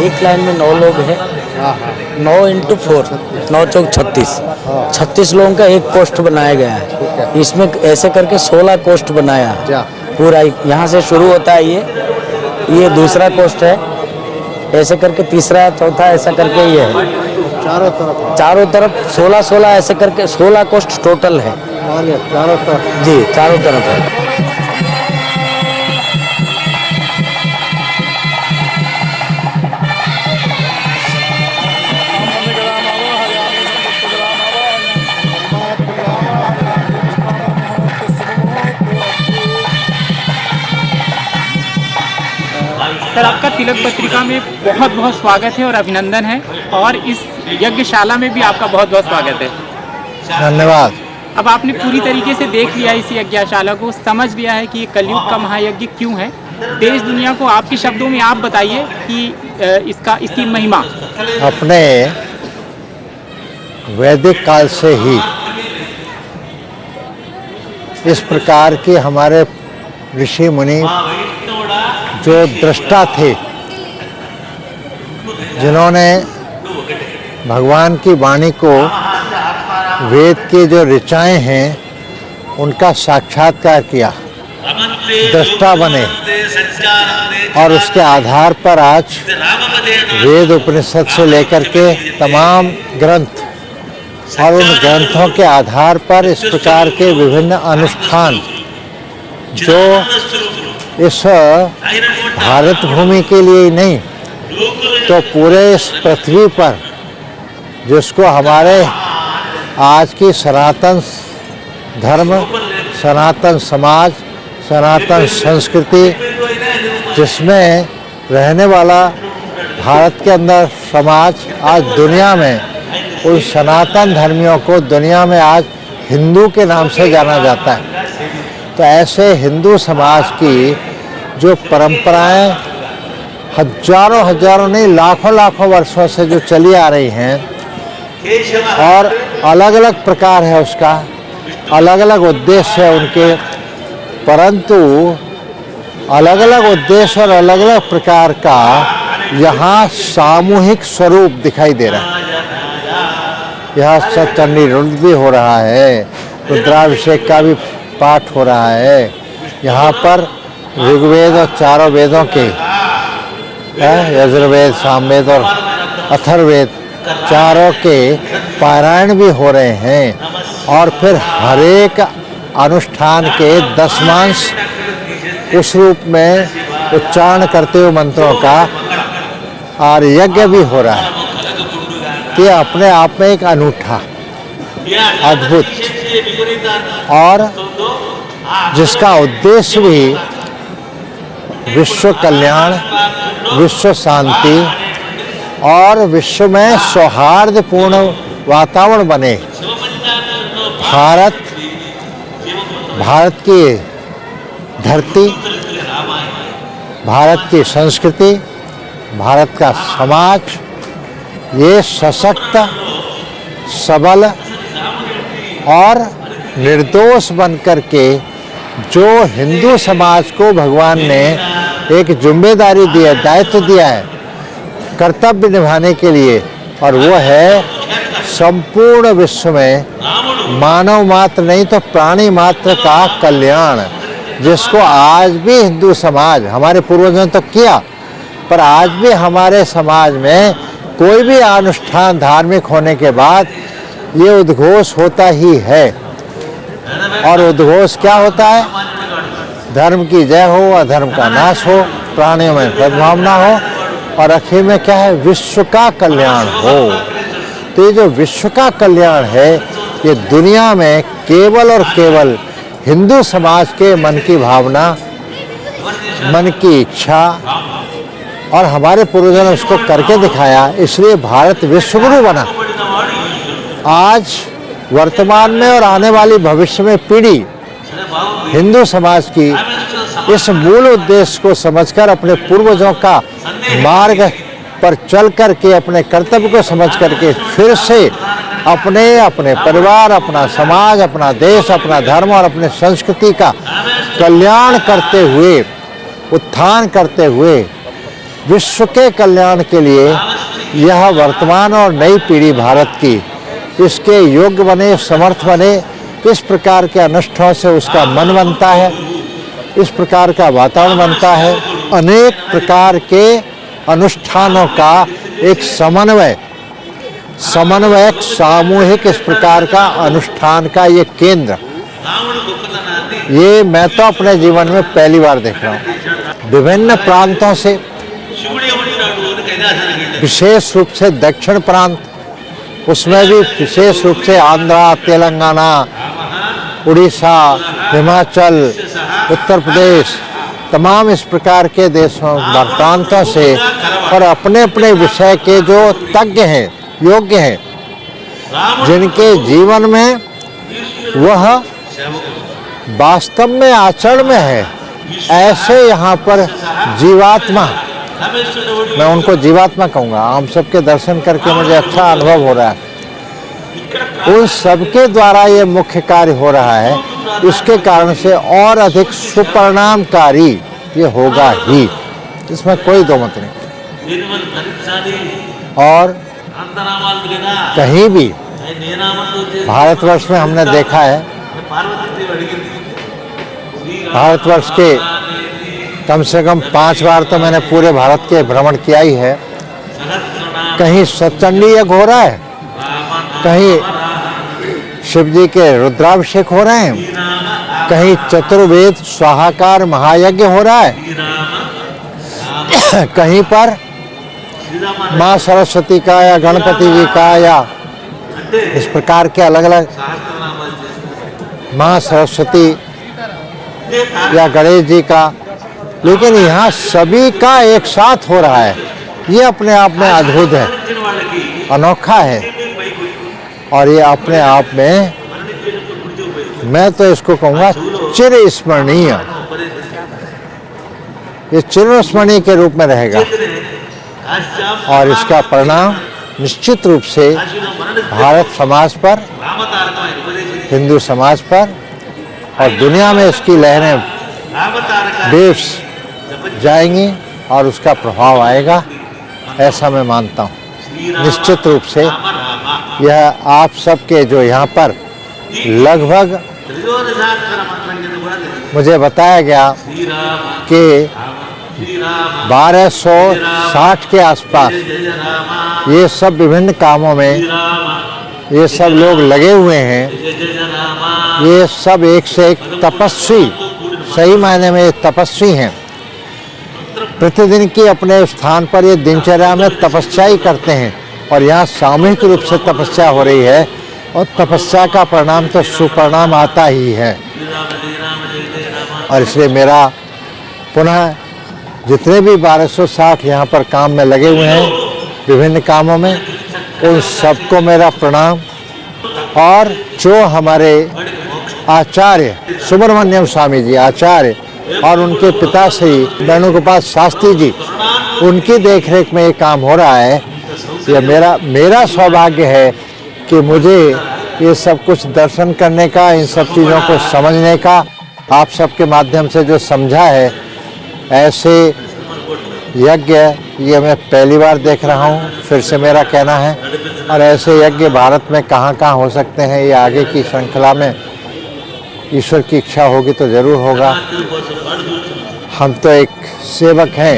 एक लाइन में 9 लोग हैं। 9 × 4 9 चौक 36। 36 लोगों का एक पोस्ट बनाया गया है। इसमें ऐसे करके 16 पोस्ट बनाया पूरा। यहाँ से शुरू होता है ये दूसरा पोस्ट है, ऐसे करके तीसरा चौथा ऐसा करके ये है। चारों तरफ 16 ऐसे करके 16 कोस्ट टोटल है चारों तरफ। जी, चारों तरफ है। सर, आपका तिलक पत्रिका में बहुत बहुत स्वागत है और अभिनंदन है, और इस यज्ञशाला में भी आपका बहुत बहुत स्वागत है। धन्यवाद। अब आपने पूरी तरीके से देख लिया इस यज्ञशाला को, समझ लिया है कि ये कलयुग का महायज्ञ क्यों है। देश दुनिया को आपके शब्दों में आप बताइए कि इसकी महिमा। अपने वैदिक काल से ही इस प्रकार के हमारे ऋषि मुनि जो दृष्टा थे, जिन्होंने भगवान की वाणी को, वेद के जो ऋचाएँ हैं उनका साक्षात्कार किया, दृष्टा बने, और उसके आधार पर आज वेद उपनिषद से लेकर के तमाम ग्रंथ और उन ग्रंथों के आधार पर इस प्रकार के विभिन्न अनुष्ठान जो इस भारत भूमि के लिए ही नहीं तो पूरे इस पृथ्वी पर, जिसको हमारे आज की सनातन धर्म, सनातन समाज, सनातन संस्कृति, जिसमें रहने वाला भारत के अंदर समाज आज दुनिया में, उन सनातन धर्मियों को दुनिया में आज हिंदू के नाम से जाना जाता है। तो ऐसे हिंदू समाज की जो परंपराएं हजारों नहीं लाखों वर्षों से जो चली आ रही हैं, और अलग अलग प्रकार है उसका, अलग अलग उद्देश्य है उनके, परंतु अलग अलग उद्देश्य और अलग अलग प्रकार का यहाँ सामूहिक स्वरूप दिखाई दे रहा है। यहाँ सतचंडी रुद्र भी हो रहा है, रुद्राभिषेक का भी पाठ हो रहा है। यहाँ पर ऋग्वेद और चारों वेदों के, यजुर्वेद, सामवेद और अथर्ववेद, चारों के पारायण भी हो रहे हैं। और फिर हरेक अनुष्ठान के दशमांश उस रूप में उच्चारण करते हुए मंत्रों का और यज्ञ भी हो रहा है, कि अपने आप में एक अनूठा, अद्भुत, और जिसका उद्देश्य भी विश्व कल्याण, विश्व शांति और विश्व में सौहार्दपूर्ण वातावरण बने। भारत की धरती, भारत की संस्कृति, भारत का समाज ये सशक्त, सबल और निर्दोष बनकर के, जो हिंदू समाज को भगवान ने एक जिम्मेदारी दी है, दायित्व दिया है कर्तव्य निभाने के लिए, और वो है संपूर्ण विश्व में मानव मात्र नहीं तो प्राणी मात्र का कल्याण, जिसको आज भी हिंदू समाज, हमारे पूर्वजों ने तो किया, पर आज भी हमारे समाज में कोई भी अनुष्ठान धार्मिक होने के बाद ये उद्घोष होता ही है। और उद्घोष क्या होता है? धर्म की जय हो, अधर्म का नाश हो, प्राणियों में सद्भावना हो, और आखिर में क्या है? विश्व का कल्याण हो। तो ये जो विश्व का कल्याण है, ये दुनिया में केवल और केवल हिंदू समाज के मन की भावना, मन की इच्छा, और हमारे पूर्वजों ने उसको करके दिखाया, इसलिए भारत विश्वगुरु बना। आज वर्तमान में और आने वाली भविष्य में पीढ़ी हिंदू समाज की इस मूल उद्देश्य को समझकर, अपने पूर्वजों का मार्ग पर चल करके, अपने कर्तव्य को समझ करके फिर से अपने परिवार, अपना समाज, अपना देश, अपना धर्म और अपने संस्कृति का कल्याण करते हुए, उत्थान करते हुए विश्व के कल्याण के लिए यह वर्तमान और नई पीढ़ी भारत की इसके योग्य बने, समर्थ बने, इस प्रकार के अनुष्ठानों से उसका मन बनता है, इस प्रकार का वातावरण बनता है। अनेक प्रकार के अनुष्ठानों का एक समन्वयक सामूहिक इस प्रकार का अनुष्ठान का ये केंद्र, ये मैं तो अपने जीवन में पहली बार देख रहा हूँ। विभिन्न प्रांतों से, विशेष रूप से दक्षिण प्रांत, उसमें भी विशेष रूप से आंध्रा, तेलंगाना, उड़ीसा, हिमाचल, उत्तर प्रदेश, तमाम इस प्रकार के देशों प्रांतों से, और अपने अपने विषय के जो तज्ञ हैं, योग्य हैं, जिनके जीवन में वह वास्तव में आचरण में है, ऐसे यहाँ पर जीवात्मा, मैं उनको जीवात्मा कहूँगा, हम सबके दर्शन करके मुझे अच्छा अनुभव हो रहा है। उन सबके द्वारा ये मुख्य कार्य हो रहा है, इसके कारण से और अधिक सुपरिणामकारी ये होगा ही, इसमें कोई दो मत नहीं। और कहीं भी भारतवर्ष में हमने देखा है, भारतवर्ष के कम से कम 5 बार तो मैंने पूरे भारत के भ्रमण किया ही है। कहीं सतचंडी यज्ञ हो रहा है, कहीं शिव जी के रुद्राभिषेक हो रहे हैं, कहीं चतुर्वेद स्वाहाकार महायज्ञ हो रहा है, कहीं पर माँ सरस्वती का या गणपति जी का या इस प्रकार के अलग अलग, माँ सरस्वती या गणेश जी का, लेकिन यहाँ सभी का एक साथ हो रहा है। ये अपने आप में अद्भुत है, अनोखा है, और ये अपने आप में मैं तो इसको कहूँगा चिरस्मरणीय, ये चिरस्मरणीय के रूप में रहेगा। और इसका परिणाम निश्चित रूप से भारत समाज पर, हिंदू समाज पर और दुनिया में इसकी लहरें वेव्स जाएंगी और उसका प्रभाव आएगा, ऐसा मैं मानता हूँ। निश्चित रूप से यह आप सबके जो यहाँ पर लगभग मुझे बताया गया कि 1260 के आसपास ये सब विभिन्न कामों में ये सब लोग लगे हुए हैं। ये सब एक से एक तपस्वी, सही मायने में तपस्वी हैं। प्रतिदिन की अपने स्थान पर ये दिनचर्या में तपस्या ही करते हैं, और यहाँ सामूहिक रूप से तपस्या हो रही है, और तपस्या का परिणाम तो सुपरिणाम आता ही है। और इसलिए मेरा पुनः जितने भी 1260 यहाँ पर काम में लगे हुए हैं, विभिन्न कामों में, उन सबको मेरा प्रणाम। और जो हमारे आचार्य सुब्रमण्यम स्वामी जी आचार्य और उनके पिता श्री वेणुगोपाल शास्त्री जी, उनकी देखरेख में ये काम हो रहा है। यह मेरा सौभाग्य है कि मुझे ये सब कुछ दर्शन करने का, इन सब चीज़ों को समझने का आप सबके माध्यम से जो समझा है, ऐसे यज्ञ ये मैं पहली बार देख रहा हूँ, फिर से मेरा कहना है। और ऐसे यज्ञ भारत में कहाँ कहाँ हो सकते हैं, ये आगे की श्रृंखला में ईश्वर की इच्छा होगी तो ज़रूर होगा। हम तो एक सेवक हैं,